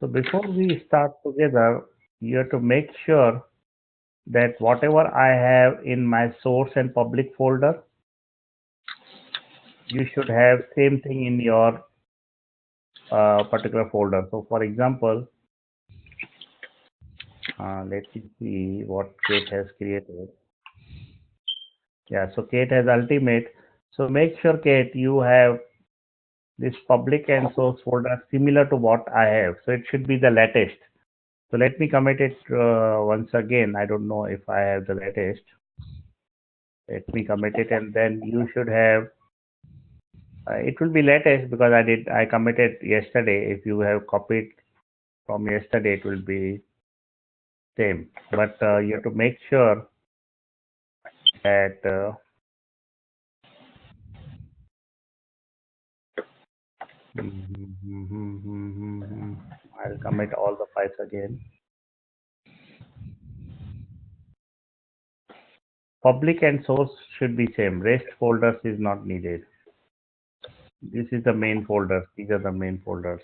So before we start together, you have to make sure that whatever I have in my source and public folder, you should have same thing in your particular folder. So for example, let me see what Kate has created. Yeah, so Kate has Ultimate. So make sure, Kate, you have this public and source folder similar to what I have. So it should be the latest. So let me commit it once again. I don't know if I have the latest. Let me commit it, and then you should have. It will be latest because I committed yesterday. If you have copied from yesterday, it will be same. But you have to make sure that I'll commit all the files again. Public and source should be same. Rest folders is not needed. This is the main folders. These are the main folders.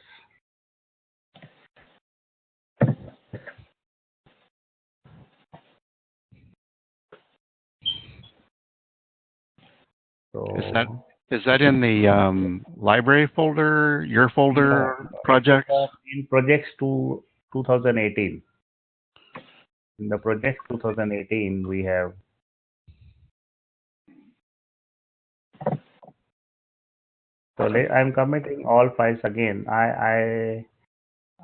So is that in the library folder, your folder, no, projects? in projects 2018. In the project 2018, we have. So I'm committing all files again. I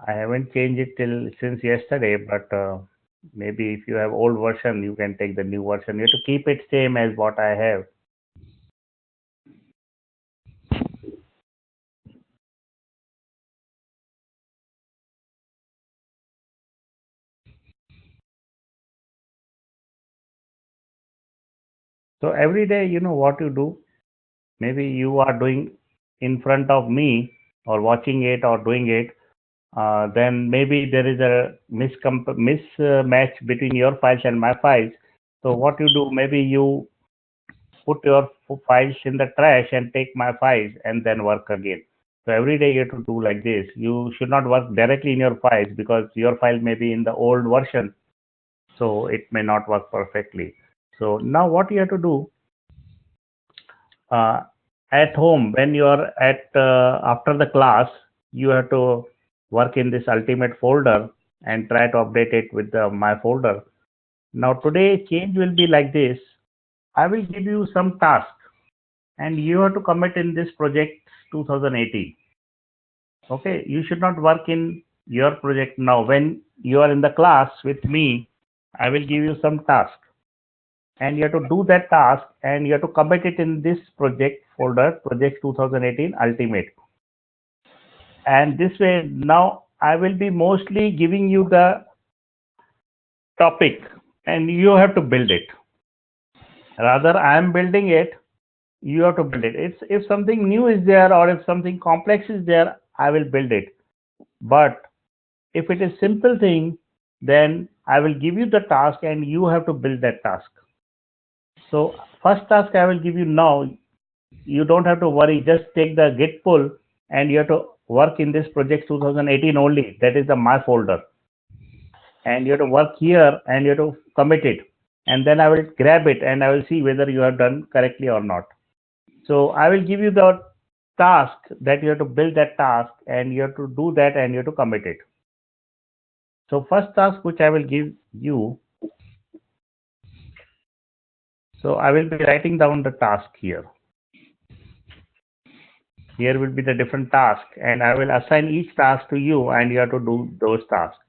haven't changed it till since yesterday, but maybe if you have old version, you can take the new version. You have to keep it same as what I have. So every day, you know what you do. Maybe you are doing in front of me or watching it or doing it. Then maybe there is a mismatch between your files and my files. So what you do, maybe you put your files in the trash and take my files and then work again. So every day you have to do like this. You should not work directly in your files because your file may be in the old version, so it may not work perfectly. So now what you have to do, at home when you are at after the class, you have to work in this ultimate folder and try to update it with my folder. Now today change will be like this. I will give you some task and you have to commit in this project 2018. Okay, you should not work in your project now. When you are in the class with me, I will give you some task and you have to do that task and you have to commit it in this project folder, project 2018 ultimate. And this way now I will be mostly giving you the topic and you have to build it. Rather I am building it, you have to build it. It's if something new is there or if something complex is there, I will build it. But if it is simple thing, then I will give you the task and you have to build that task. So first task I will give you now. You don't have to worry. Just take the git pull and you have to work in this project 2018 only. That is the my folder. And you have to work here and you have to commit it. And then I will grab it and I will see whether you have done correctly or not. So I will give you the task that you have to build that task and you have to do that and you have to commit it. So first task which I will give you. So I will be writing down the task here. Here will be the different tasks and I will assign each task to you and you have to do those tasks.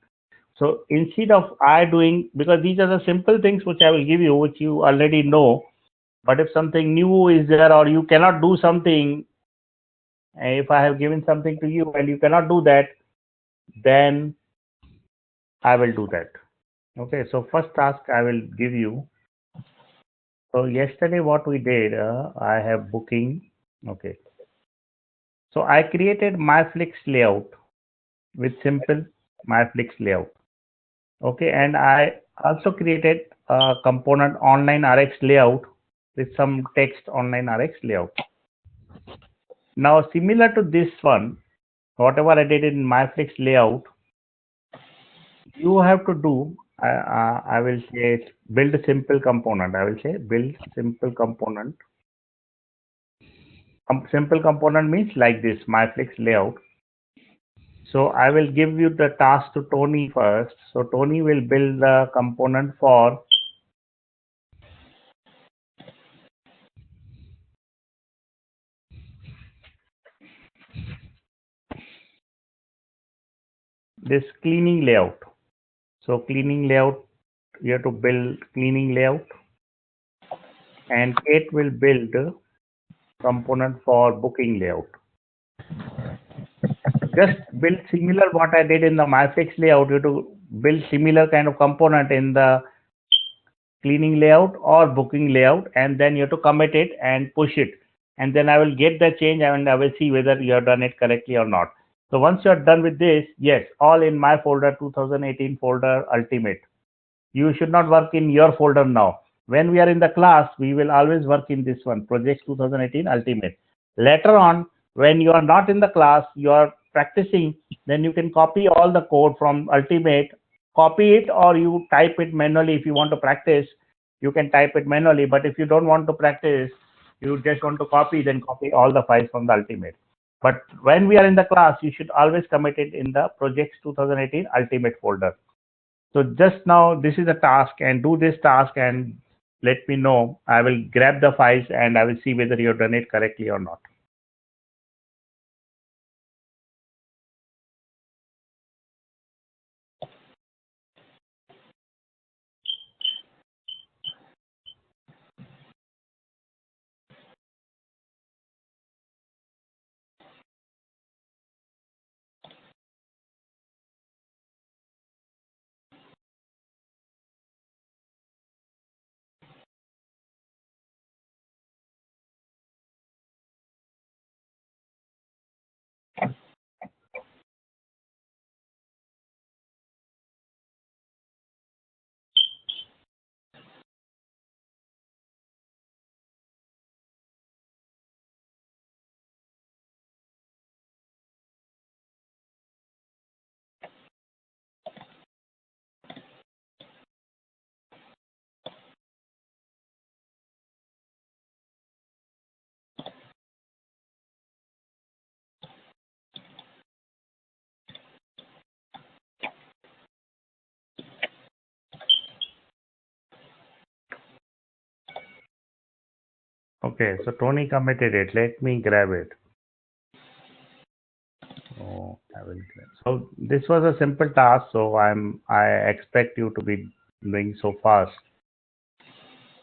So instead of I doing, because these are the simple things which I will give you, which you already know, but if something new is there or you cannot do something, if I have given something to you and you cannot do that, then I will do that. Okay, so first task I will give you. So yesterday what we did, I have booking. Okay. So I created MyFlix layout with simple MyFlix layout. Okay, and I also created a component online RX layout with some text online RX layout. Now similar to this one, whatever I did in MyFlix layout, you have to do, I will say, build a simple component. I will say build simple component. Simple component means like this, MyFlix layout. So I will give you the task to Tony first. So Tony will build the component for this cleaning layout. So cleaning layout, you have to build cleaning layout, and Kate will build component for booking layout. Just build similar what I did in the MyFlix layout. You have to build similar kind of component in the cleaning layout or booking layout, and then you have to commit it and push it. And then I will get the change and I will see whether you have done it correctly or not. So once you are done with this, yes, all in my folder, 2018 folder ultimate. You should not work in your folder now. When we are in the class, we will always work in this one, projects 2018 ultimate. Later on, when you are not in the class, you are practicing, then you can copy all the code from ultimate, copy it, or you type it manually. If you want to practice, you can type it manually. But if you don't want to practice, you just want to copy, then copy all the files from the ultimate. But when we are in the class, you should always commit it in the projects 2018 ultimate folder. So just now, this is a task, and do this task and let me know. I will grab the files and I will see whether you have done it correctly or not. Okay, so Tony committed it. Let me grab it. Oh, I will grab. So this was a simple task. So I expect you to be doing so fast.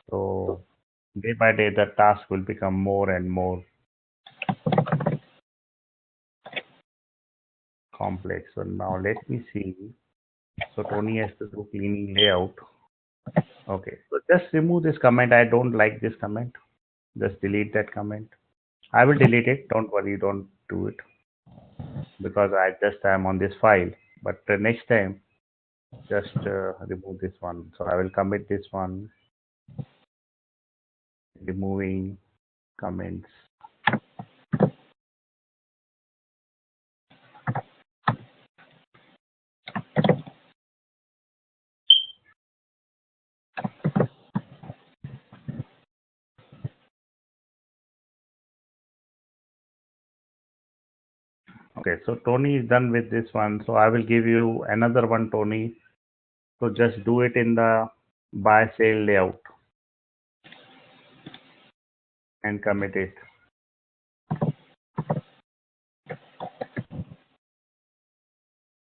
So day by day, the task will become more and more complex. So now let me see. So Tony has to do cleaning layout. Okay, so just remove this comment. I don't like this comment. Just delete that comment. I will delete it. Don't worry. Don't do it because I just am on this file. But next time, just remove this one. So I will commit this one, removing comments. Okay, so Tony is done with this one. So I will give you another one, Tony. So just do it in the buy sale layout and commit it.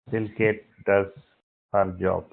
Till Kate does her job.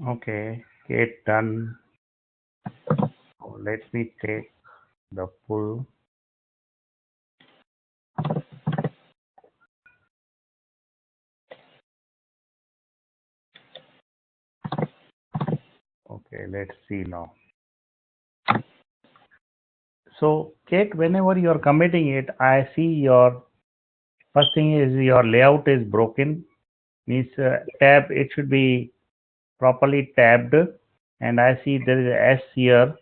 Okay, get done. So let me take the pull. Okay, let's see now. So, Kate, whenever you are committing it, I see your first thing is your layout is broken. Means tab, it should be properly tabbed. And I see there is a S here,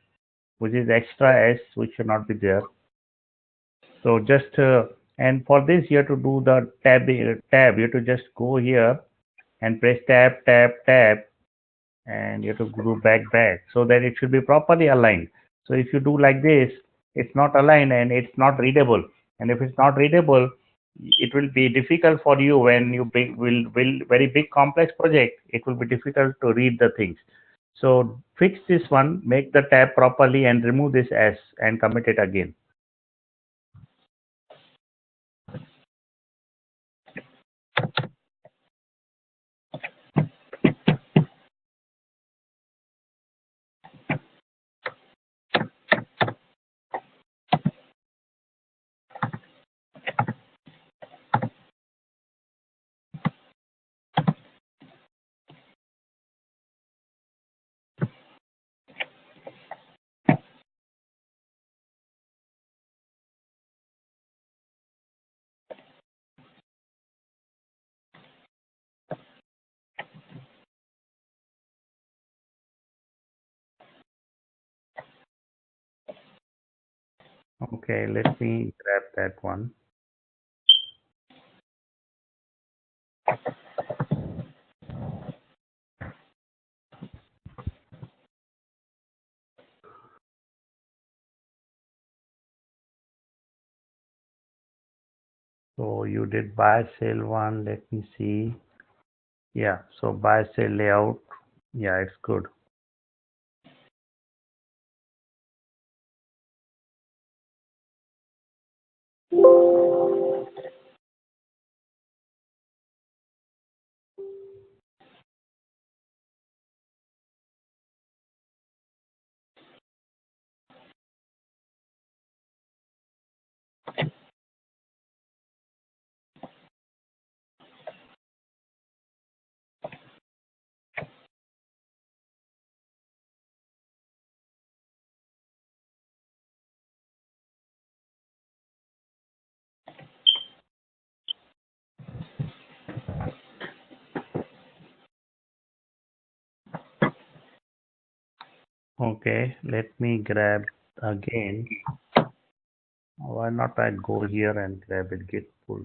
which is extra S, which should not be there. So just, and for this, you have to do the tab. You have to just go here and press tab, and you have to go back, so that it should be properly aligned. So if you do like this, it's not aligned and it's not readable. And if it's not readable, it will be difficult for you when you will very big complex project. It will be difficult to read the things. So fix this one, make the tab properly and remove this S and commit it again. Okay, let me grab that one. So you did buy sale one. Let me see. Yeah, so buy sale layout. Yeah, it's good. Okay, let me grab again. Why not I go here and grab it, git pull.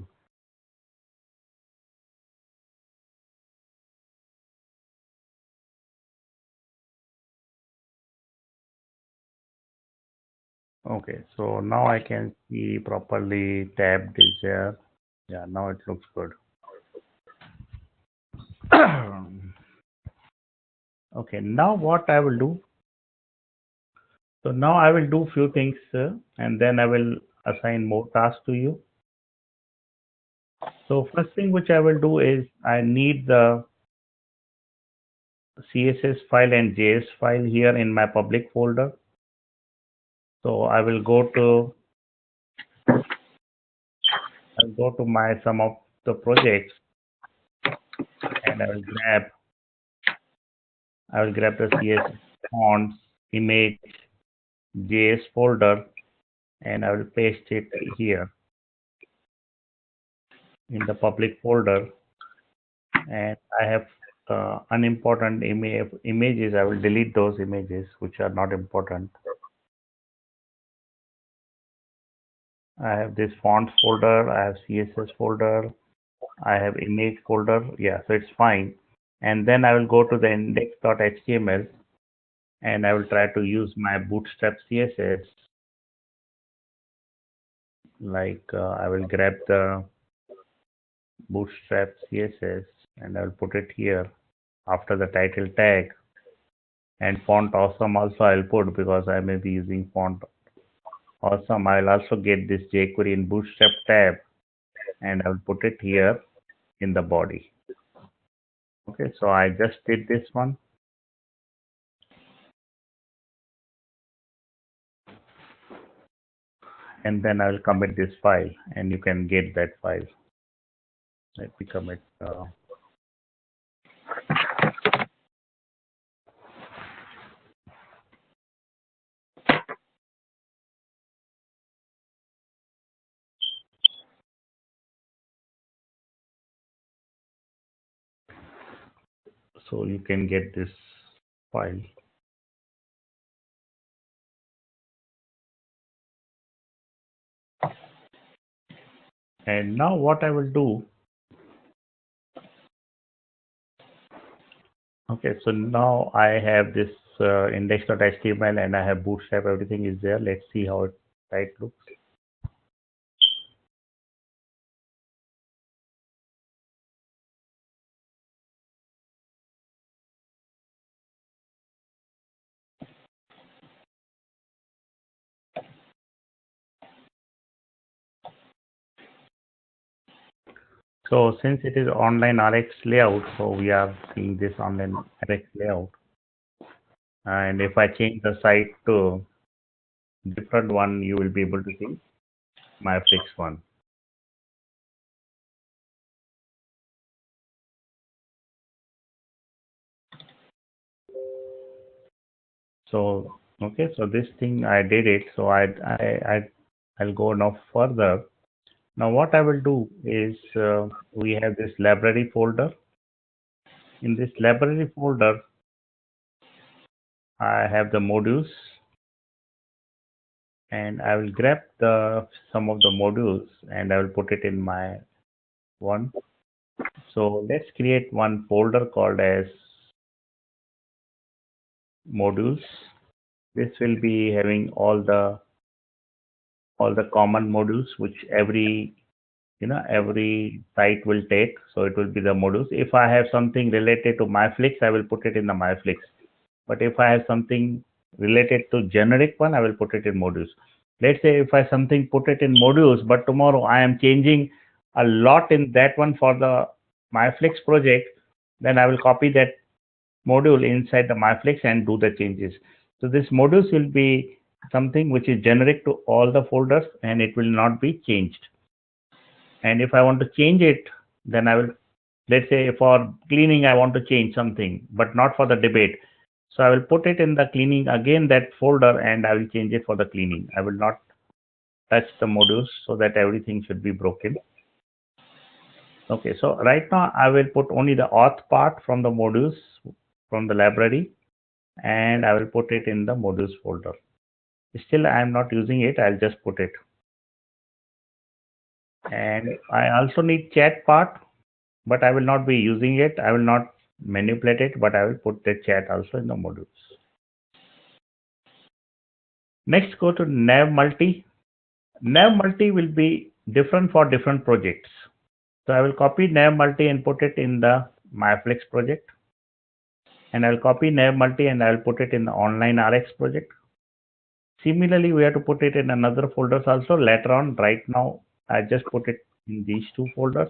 Okay, so now I can see properly tabbed is there. Yeah, now it looks good. Okay, now what I will do. So now I will do few things and then I will assign more tasks to you. So first thing which I will do is I need the CSS file and JS file here in my public folder. So I'll go to my some of the projects and I will grab the CSS fonts, image, JS folder and I will paste it here in the public folder. And I have unimportant images. I will delete those images which are not important. I have this fonts folder, I have CSS folder, I have image folder. Yeah, so it's fine. And then I will go to the index.html and I will try to use my bootstrap CSS. Like I will grab the bootstrap CSS and I will put it here after the title tag. And font awesome also I'll put because I may be using font awesome. I'll also get this jQuery in bootstrap tab and I'll put it here in the body. Okay, so I just did this one. and then I will commit this file, and you can get that file. Let me commit. So you can get this file. And now what I will do, okay, so now I have this index.html and I have Bootstrap, everything is there. Let's see how it looks. So since it is online RX layout, so we are seeing this online RX layout. And if I change the site to different one, you will be able to see MyFlix one. So okay, so this thing I did it. So I'll go now further. Now what I will do is we have this library folder. In this library folder, I have the modules, and I will grab some of the modules and I will put it in my one. So let's create one folder called as modules. This will be having all the common modules which every site will take. So it will be the modules. If I have something related to MyFlix, I will put it in the MyFlix. But if I have something related to generic one, I will put it in modules. Let's say if I something put it in modules, but tomorrow I am changing a lot in that one for the MyFlix project, then I will copy that module inside the MyFlix and do the changes. So this modules will be something which is generic to all the folders and it will not be changed. And if I want to change it, then I will, let's say for cleaning, I want to change something, but not for the debate. So I will put it in the cleaning again, that folder, and I will change it for the cleaning. I will not touch the modules so that everything should be broken. Okay, so right now I will put only the auth part from the modules from the library, and I will put it in the modules folder. Still, I am not using it. I'll just put it. And I also need chat part, but I will not be using it. I will not manipulate it, but I will put the chat also in the modules. Next, go to nav multi. Nav multi will be different for different projects. So I will copy nav multi and put it in the MyFlix project. And I'll copy nav multi and I'll put it in the online RX project. Similarly, we have to put it in another folders also later on. Right now, I just put it in these two folders.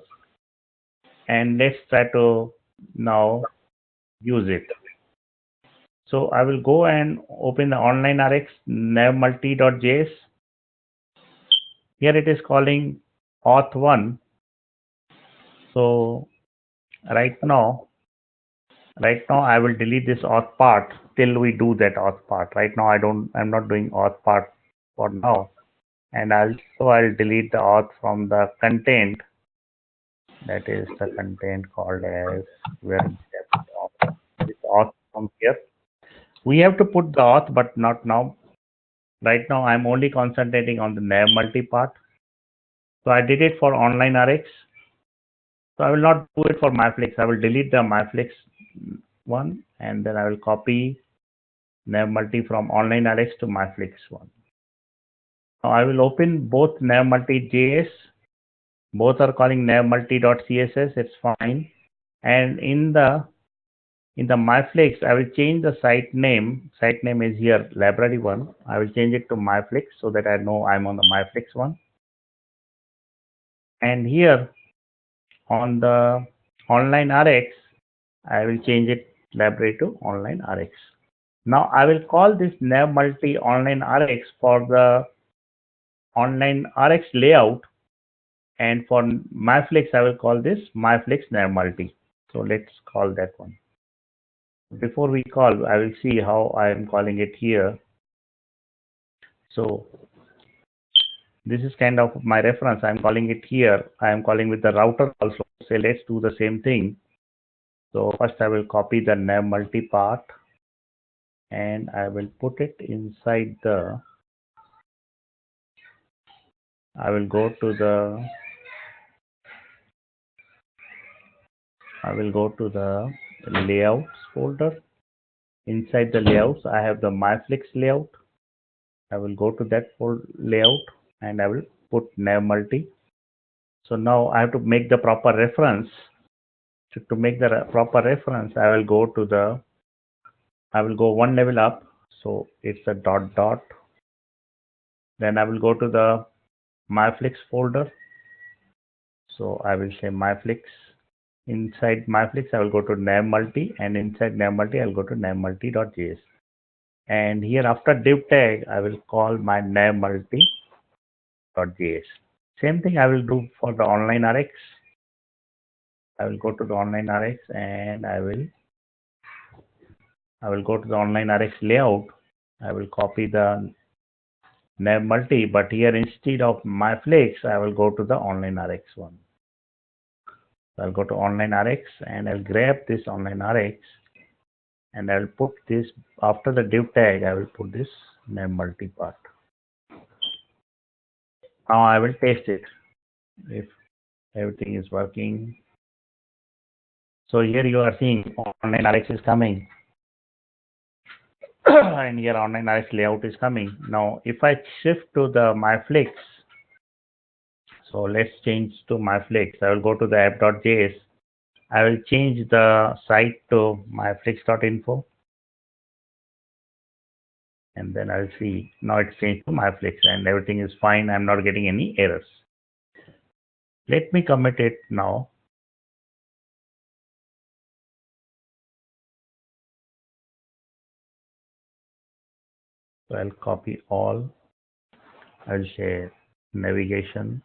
And let's try to now use it. So I will go and open the online RX navmulti.js. Here it is calling auth1. So right now I will delete this auth part till we do that auth part. Right now I'm not doing auth part for now. And also I'll delete the auth from the content. That is the content called as where this auth from here. We have to put the auth, but not now. Right now I'm only concentrating on the nav multi part. So I did it for online RX. So I will not do it for MyFlix. I will delete the MyFlix one and then I will copy nav multi from online RX to MyFlix one. Now I will open both nav multi.js. Both are calling nav multi.css. It's fine. And in the MyFlix, I will change the site name. Site name is here, library one. I will change it to MyFlix so that I know I'm on the MyFlix one. And here on the online RX, I will change it library to online RX. Now I will call this nav multi online RX for the online RX layout, and for MyFlix, I will call this MyFlix Nav Multi. So let's call that one. Before we call, I will see how I am calling it here. So this is kind of my reference. I'm calling it here. I am calling with the router also. So let's do the same thing. So first I will copy the nav multi part and I will put it inside the, I will go to the layouts folder. Inside the layouts, I have the MyFlix layout. I will go to that layout and I will put nav multi. So now I have to make the proper reference. To make the proper reference, I will go one level up. So it's a dot dot. Then I will go to the MyFlix folder. So I will say MyFlix. Inside MyFlix, I will go to nav multi, and inside nav multi, I'll go to navmulti.js. And here after div tag, I will call my navmulti.js. Same thing I will do for the online RX. I will go to the online RX and I will go to the online RX layout. I will copy the nav multi, but here instead of MyFlix, I will go to the online RX one. So I'll go to online RX and I'll grab this online RX and I'll put this after the div tag. I will put this nav multi part. Now I will test it if everything is working. So here you are seeing online RX is coming and here online RX layout is coming. Now if I shift to the MyFlix, so let's change to MyFlix. I will go to the app.js. I will change the site to myflix.info. And then I'll see now it's changed to MyFlix and everything is fine. I'm not getting any errors. Let me commit it now. So I'll copy all. I'll share navigation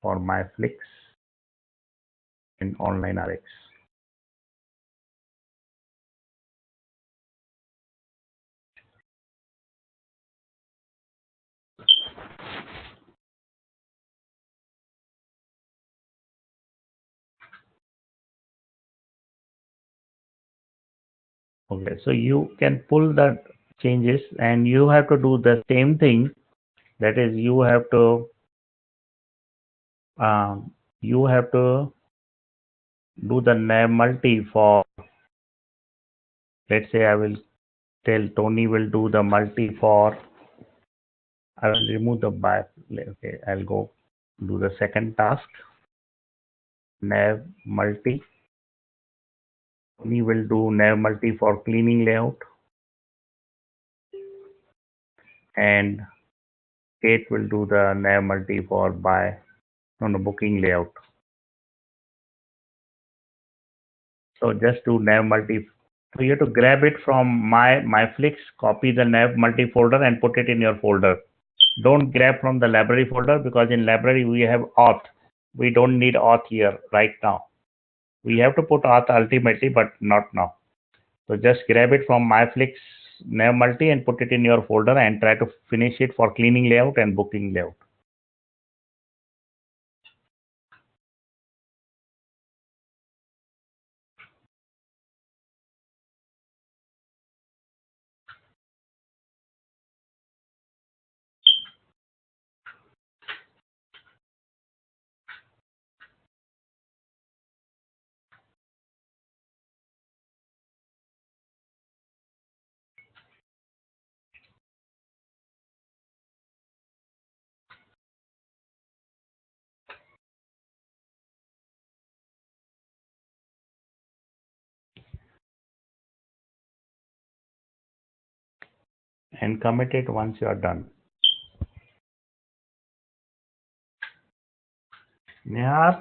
for MyFlix in online RX. Okay, so you can pull the changes and you have to do the same thing. That is, you have to do the nav multi for, let's say I will tell Tony will do the multi for, I will remove the by, okay, I'll go do the second task, nav multi. Tony will do nav multi for cleaning layout and Kate will do the nav multi for booking layout. So just do nav multi. So you have to grab it from MyFlix, copy the nav multi folder and put it in your folder. Don't grab from the library folder because in library we have auth. We don't need auth here right now. We have to put auth ultimately, but not now. So just grab it from MyFlix nav multi and put it in your folder and try to finish it for cleaning layout and booking layout. And commit it once you are done. Yeah.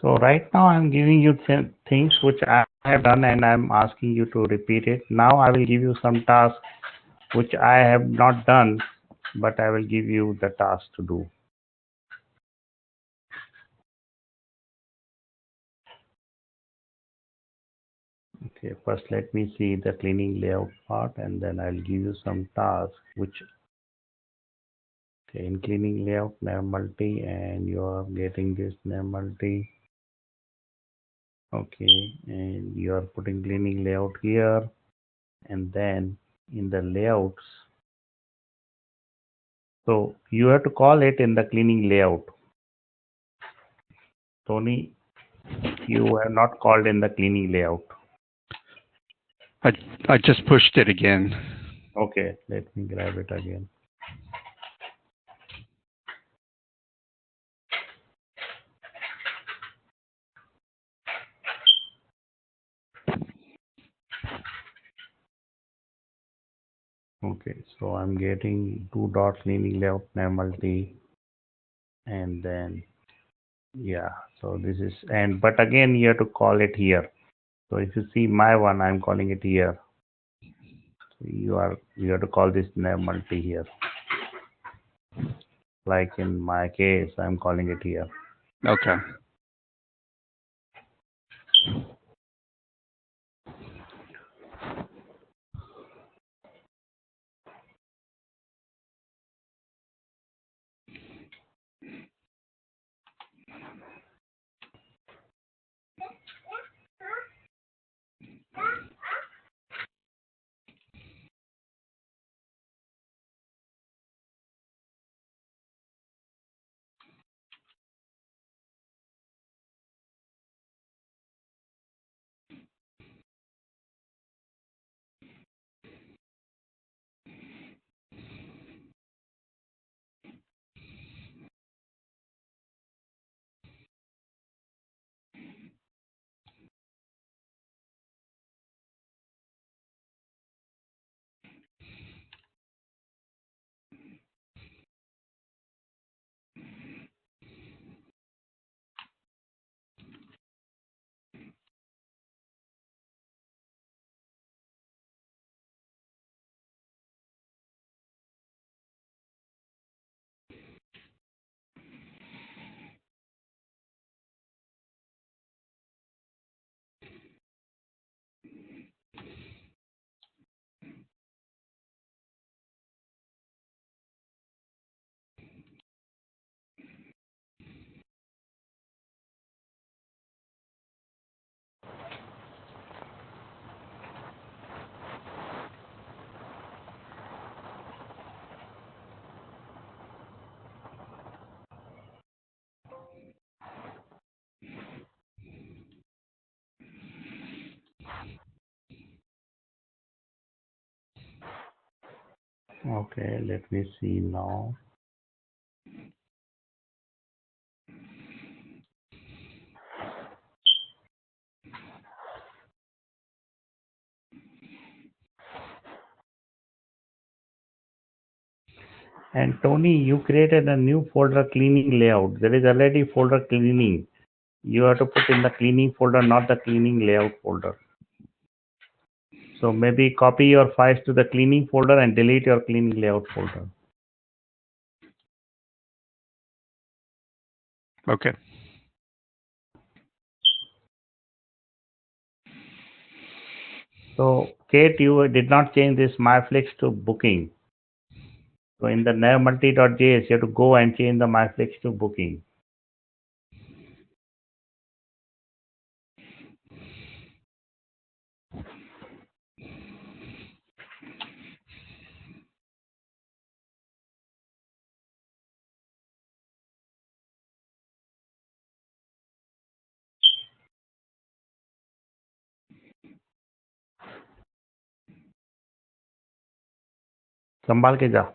So right now I'm giving you things which I have done and I'm asking you to repeat it. Now I will give you some tasks which I have not done, but I will give you the task to do. Okay, first let me see the cleaning layout part and then I'll give you some tasks which, okay, in cleaning layout, nav multi, and you are getting this nav multi. Okay, and you are putting cleaning layout here, and then in the layouts, so you have to call it in the cleaning layout. Tony, you have not called in the cleaning layout. I just pushed it again. Okay, let me grab it again. Okay, so I'm getting two dot cleaning layout nav multi, and then yeah, so this is, and but again you have to call it here. So if you see my one, I'm calling it here. So you have to call this nav multi here. Like in my case, I'm calling it here. Okay. Okay, let me see now. And Tony, you created a new folder cleaning layout. There is already folder cleaning. You have to put in the cleaning folder, not the cleaning layout folder. So maybe copy your files to the cleaning folder and delete your cleaning layout folder. Okay. So Kate, you did not change this MyFlix to booking. So in the navmulti.js, you have to go and change the MyFlix to booking. संभाल के जा.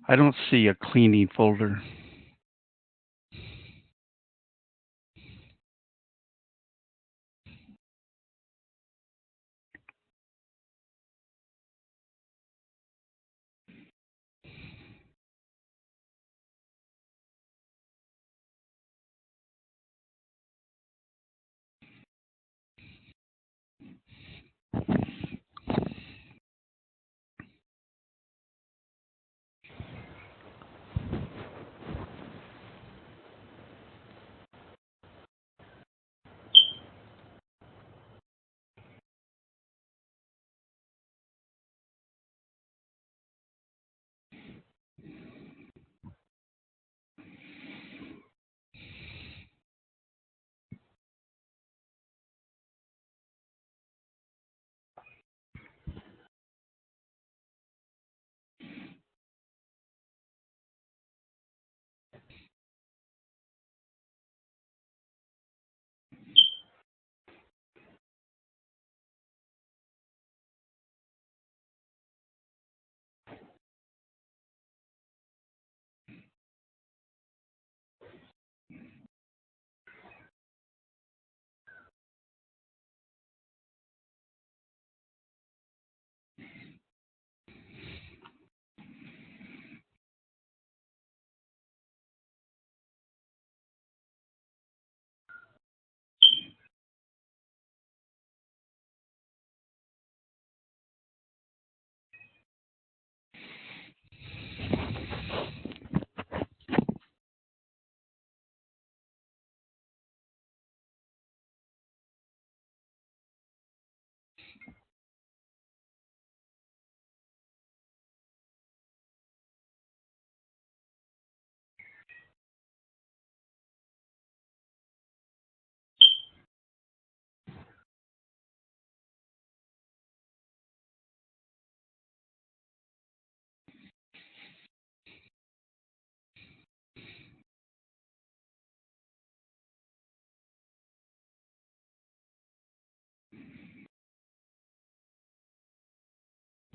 I don't see a cleaning folder.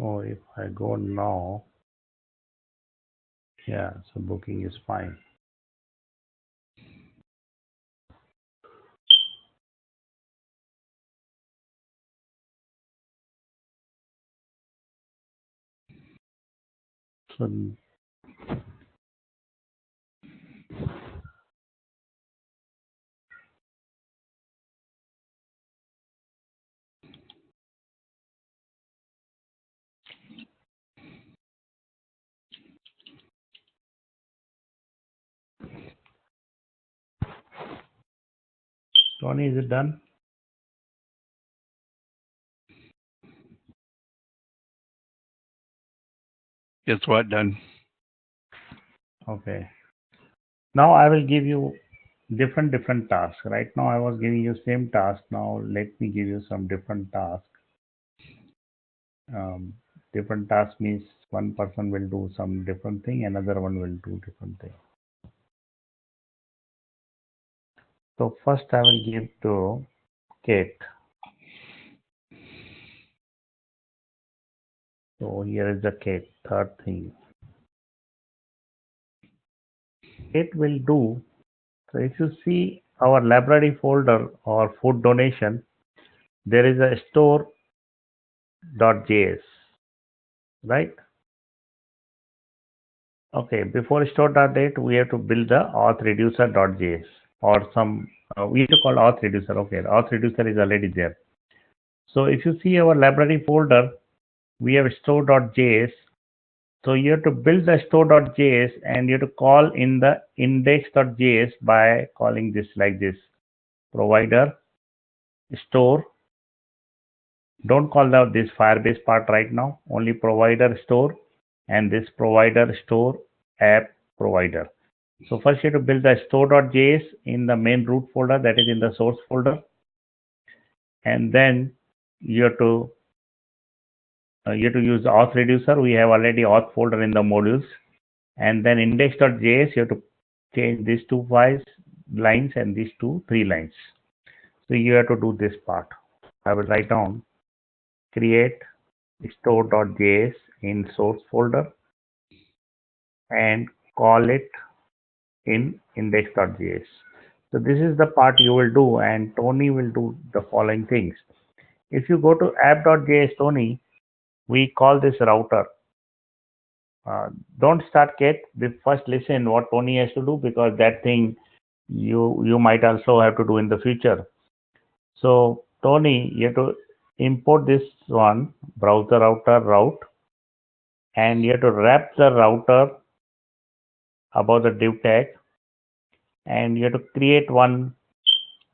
Oh, if I go now, yeah, so booking is fine. So Tony, is it done? It's what done? Okay. Now I will give you different tasks. Right now I was giving you same task. Now let me give you some different tasks. Different task means one person will do some different thing, another one will do different thing. So first I will give to Kate. So here is the Kate, third thing. Kate will do. So if you see our library folder or food donation, there is a store.js, right? Okay, before store.date, we have to build the auth reducer.js or some, we have to call auth reducer. Okay, the auth reducer is already there. So if you see our library folder, we have store.js. So you have to build the store.js and you have to call in the index.js by calling this like this, provider store. Don't call this Firebase part right now, only provider store and this provider store app provider. So first you have to build the store.js in the main root folder, that is in the source folder. And then you have to you have to use the auth reducer. We have already auth folder in the modules. And then index.js, you have to change these two files lines and these three lines. So you have to do this part. I will write down create store.js in source folder and call it in index.js. So this is the part you will do, and Tony will do the following things. If you go to app.js, Tony, we call this router. Don't start yet. First listen what Tony has to do, because that thing you might also have to do in the future. So Tony, you have to import this one, browser router route, and you have to wrap the router above the div tag, and you have to create one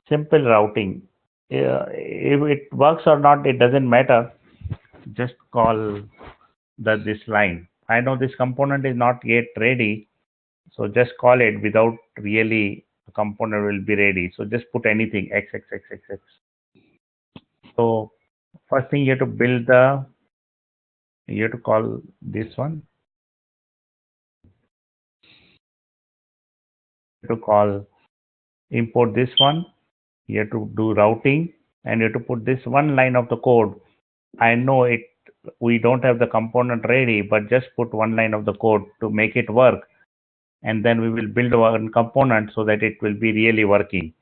simple routing. If it works or not, it doesn't matter. Just call this line. I know this component is not yet ready, so just call it without really a component will be ready. So just put anything x x x x x. So first thing you have to build you have to call this one. You have to call import this one. You have to do routing, and you have to put this one line of the code. I know it. We don't have the component ready, but just put one line of the code to make it work, and then we will build one component so that it will be really working.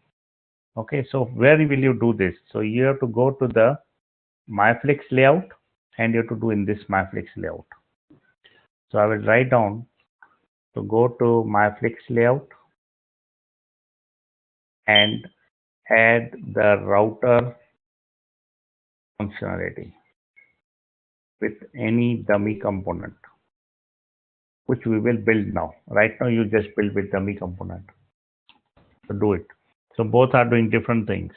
Okay, so where will you do this? So you have to go to the MyFlix layout, and you have to do in this MyFlix layout. So I will write down to go to MyFlix layout and add the router functionality with any dummy component, which we will build now. Right now, you just build with dummy component. So do it. So both are doing different things.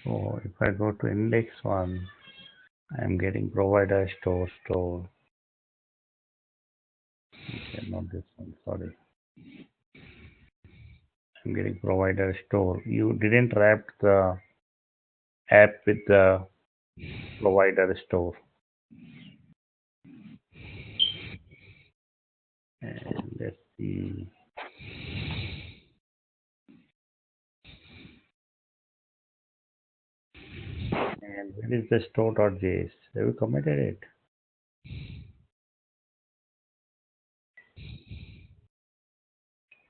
So if I go to index one, I'm getting provider store. Okay, not this one, sorry. I'm getting provider store. You didn't wrap the app with the provider store. And let's see. And where is the store.js? Have you committed it?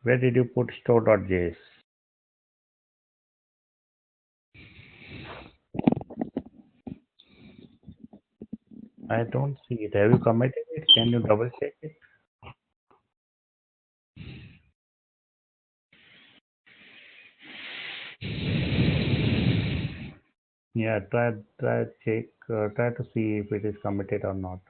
Where did you put store.js? I don't see it. Have you committed it? Can you double check it? Yeah, try to see if it is committed or not.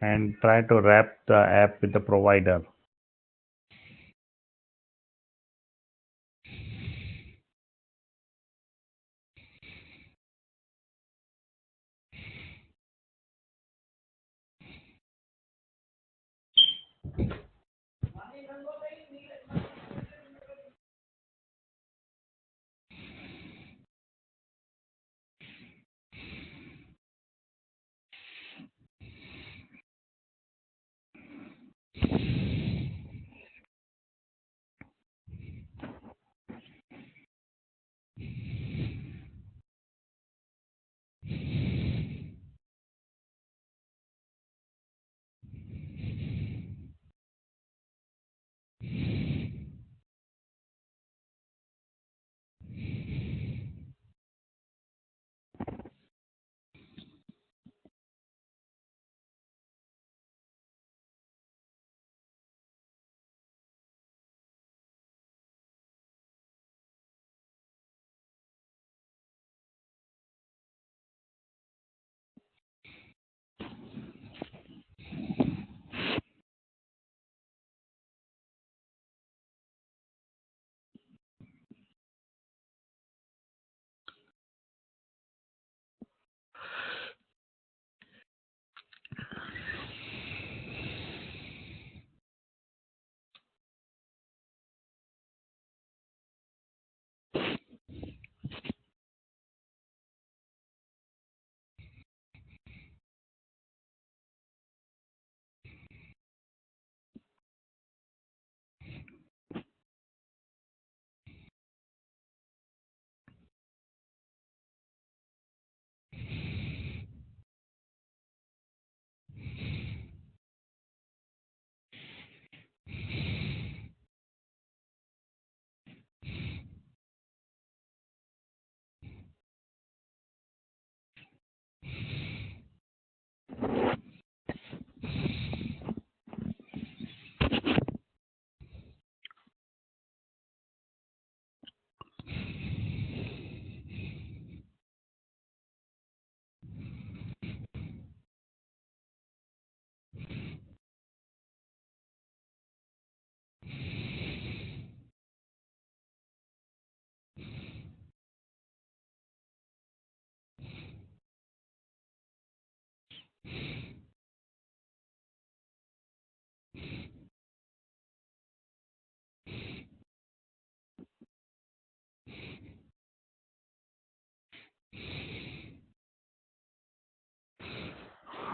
And try to wrap the app with the provider.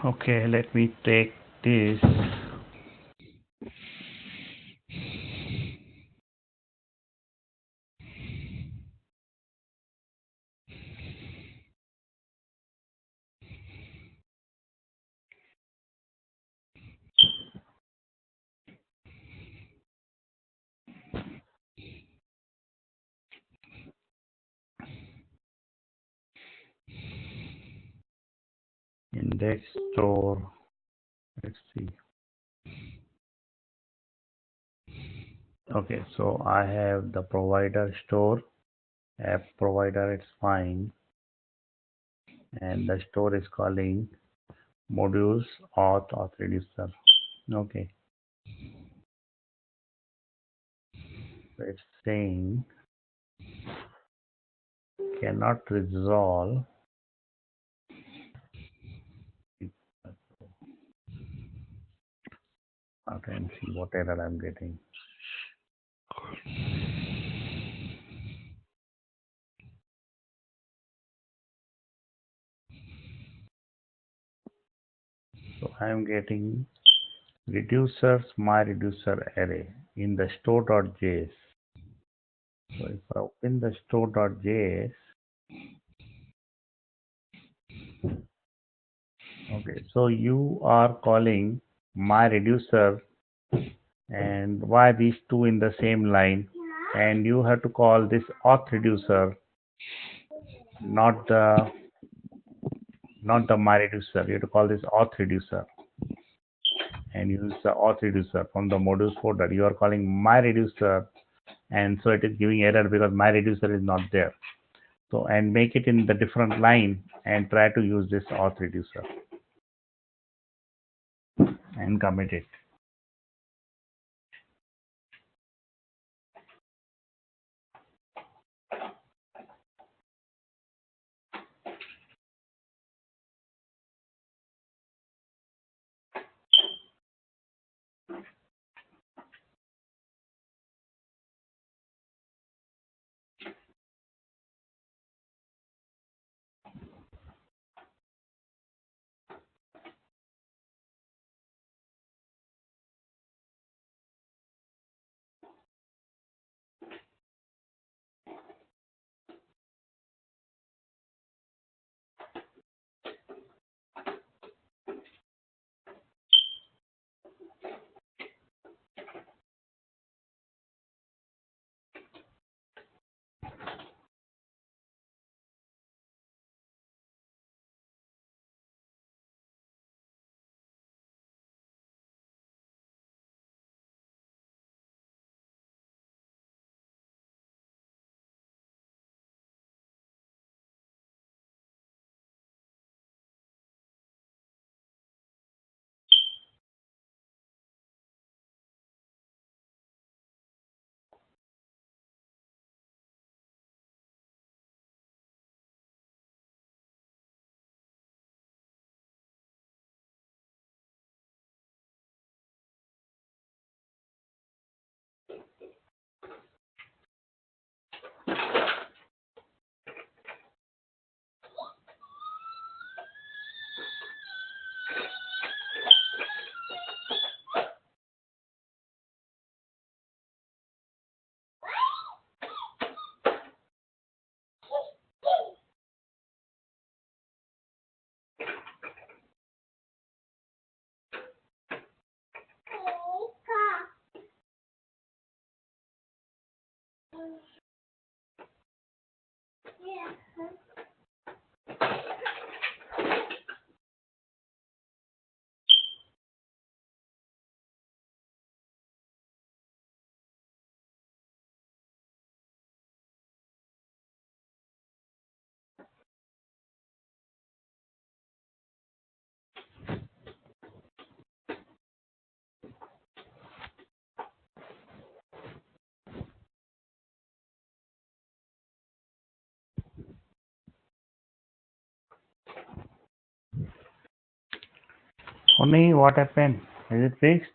Okay, let me take this. index store. Let's see. Okay, so I have the provider store, app provider, it's fine. And the store is calling modules auth reducer. Okay, so it's saying cannot resolve. I can see what error I'm getting. So I'm getting reducers my reducer array in the store.js. So if I open the store.js, okay, so you are calling my reducer, and why these two in the same line? And you have to call this auth reducer, not the my reducer. You have to call this auth reducer and use the auth reducer from the modules folder. You are calling my reducer, and so it is giving error because my reducer is not there. So, and make it in the different line and try to use this auth reducer and commit it. Only what happened? Is it fixed?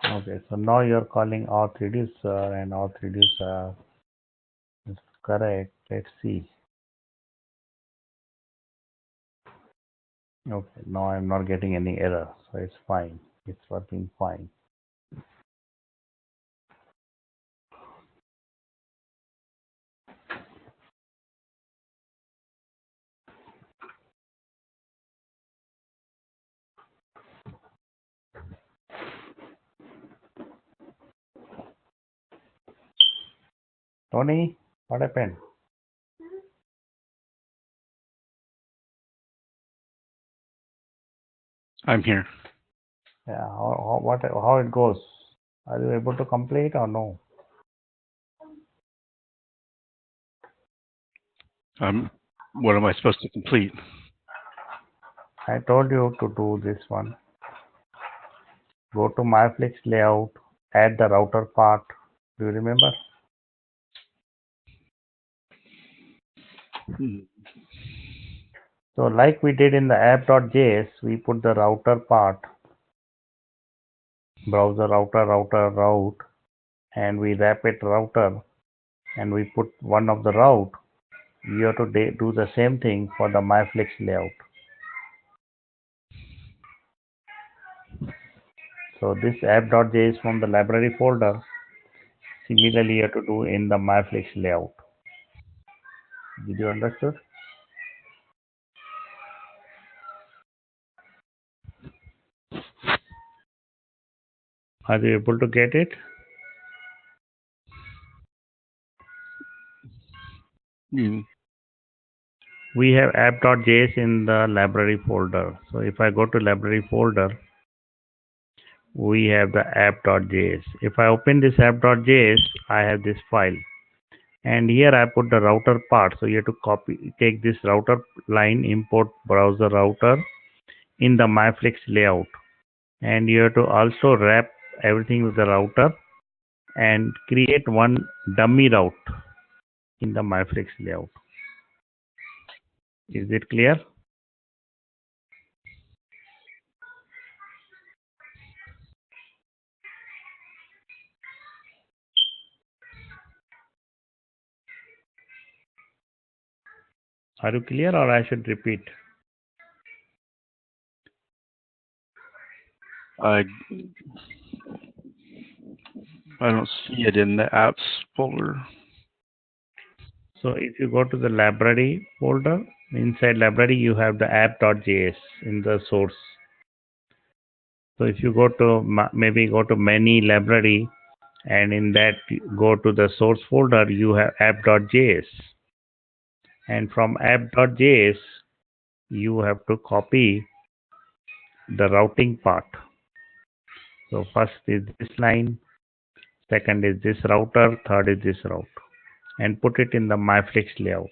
Okay, so now you're calling auth reducer and auth reducer is correct. Let's see. Okay, now I'm not getting any error, so it's fine. It's working fine. Tony, what happened? I'm here. Yeah, how it goes? Are you able to complete or no? What am I supposed to complete? I told you to do this one. Go to MyFlix layout, add the router part. Do you remember? So like we did in the app.js, we put the router part, browser route, and we wrap it router, and we put one of the route. You have to do the same thing for the MyFlix layout. So this app.js from the library folder, similarly you have to do in the MyFlix layout. Did you understood? Are you able to get it? We have app.js in the library folder. So if I go to library folder, we have the app.js. If I open this app.js, I have this file. And here I put the router part. So you have to take this router line, import browser router in the MyFlix layout. And you have to also wrap everything with the router and create one dummy route in the MyFlix layout. Is it clear? Are you clear or I should repeat? I don't see it in the apps folder. So if you go to the library folder, inside library you have the app.js in the source. So if you go to maybe go to many library, and in that go to the source folder, you have app.js, and from app.js you have to copy the routing part. So first is this line, second is this router, third is this route, and put it in the MyFlix layout.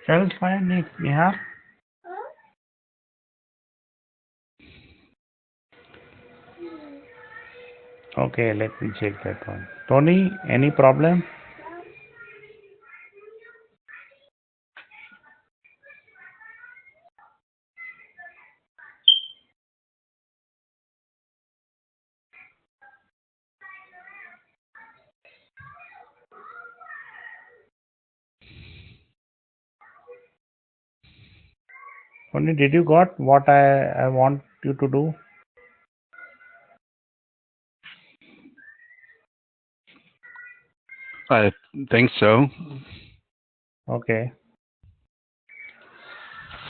Shall fine, Nihar? Okay, let me check that one. Tony, any problem? Tony, did you got what I want you to do? I think so. Okay.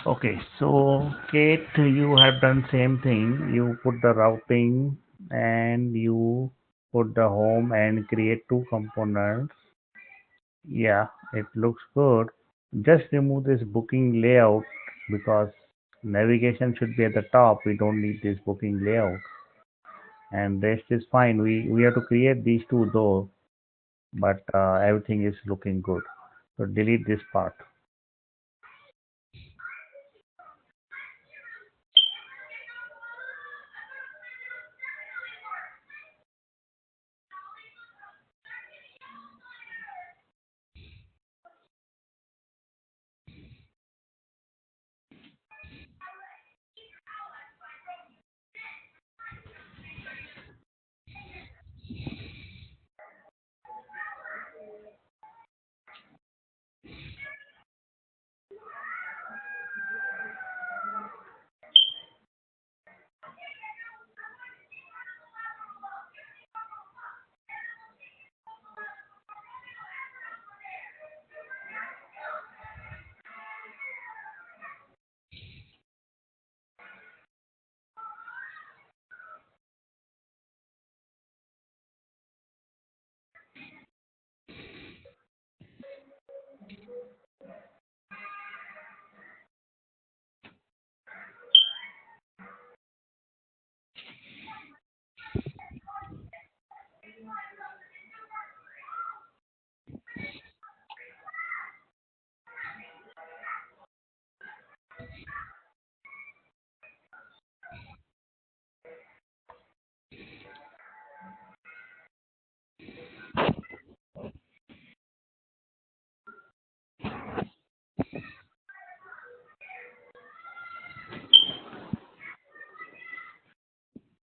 Okay, so Kate, you have done same thing. You put the routing and you put the home and create two components. Yeah, it looks good. Just remove this booking layout because navigation should be at the top. We don't need this booking layout. And rest is fine. We have to create these two though, but everything is looking good. So delete this part.